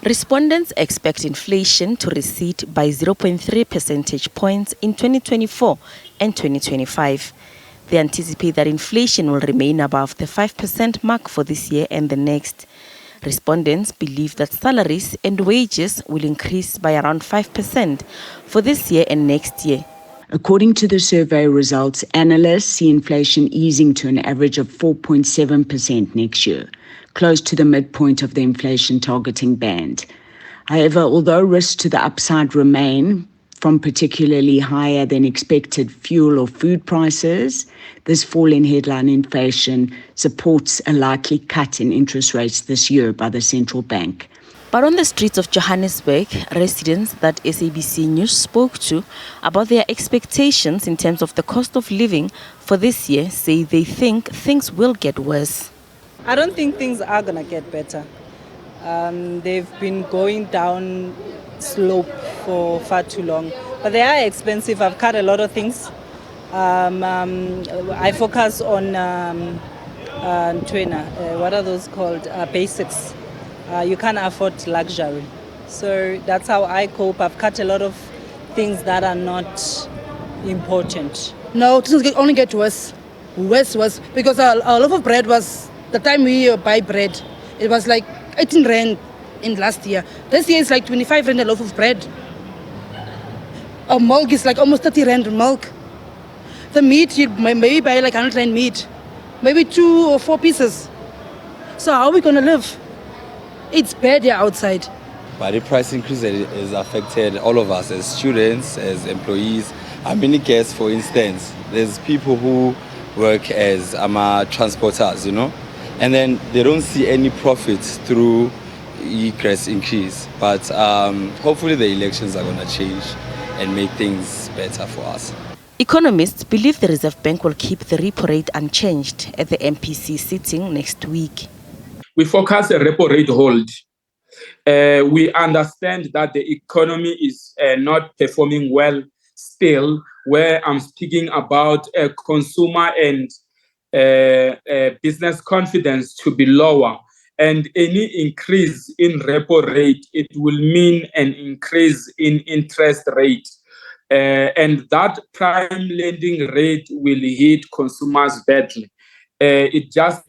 Respondents expect inflation to recede by 0.3 percentage points in 2024 and 2025. They anticipate that inflation will remain above the 5% mark for this year and the next. Respondents believe that salaries and wages will increase by around 5% for this year and next year. According to the survey results, analysts see inflation easing to an average of 4.7% next year, close to the midpoint of the inflation targeting band. However, although risks to the upside remain from particularly higher than expected fuel or food prices, this fall in headline inflation supports a likely cut in interest rates this year by the central bank. But on the streets of Johannesburg, residents that SABC News spoke to about their expectations in terms of the cost of living for this year say they think things will get worse. I don't think things are going to get better. They've been going down slope for far too long, but they are expensive. I've cut a lot of things. I focus on what are those called? Basics. You can't afford luxury. So that's how I cope. I've cut a lot of things that are not important. No, things only get worse. Worse. Because our loaf of bread was, the time we buy bread, it was like 18 rand in last year. This year it's like 25 rand a loaf of bread. Our milk is like almost 30 rand milk. The meat, you maybe buy like 100 rand meat. Maybe 2 or 4 pieces. So how are we going to live? It's bad here outside. But the price increase has affected all of us as students, as employees. Many guests, for instance, there's people who work as transporters, and then they don't see any profits through price increase. But hopefully the elections are going to change and make things better for us. Economists believe the Reserve Bank will keep the repo rate unchanged at the MPC sitting next week. We forecast a repo rate hold. We understand that the economy is not performing well still, where I'm speaking about consumer and business confidence to be lower. And any increase in repo rate, it will mean an increase in interest rate. And that prime lending rate will hit consumers badly. It just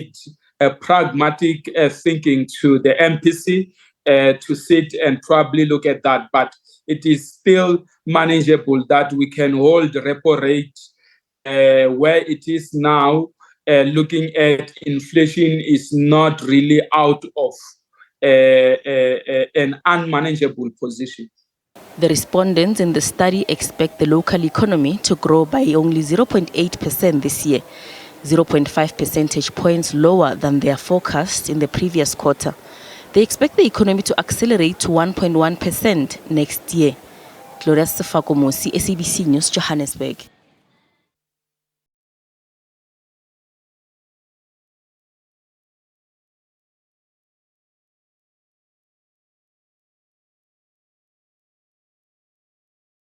pragmatic thinking to the MPC to sit and probably look at that. But it is still manageable that we can hold the repo rate where it is now. Looking at inflation is not really out of an unmanageable position. The respondents in the study expect the local economy to grow by only 0.8% this year, 0.5 percentage points lower than their forecast in the previous quarter. They expect the economy to accelerate to 1.1% next year. Gloria Sefakomosi, SABC News, Johannesburg.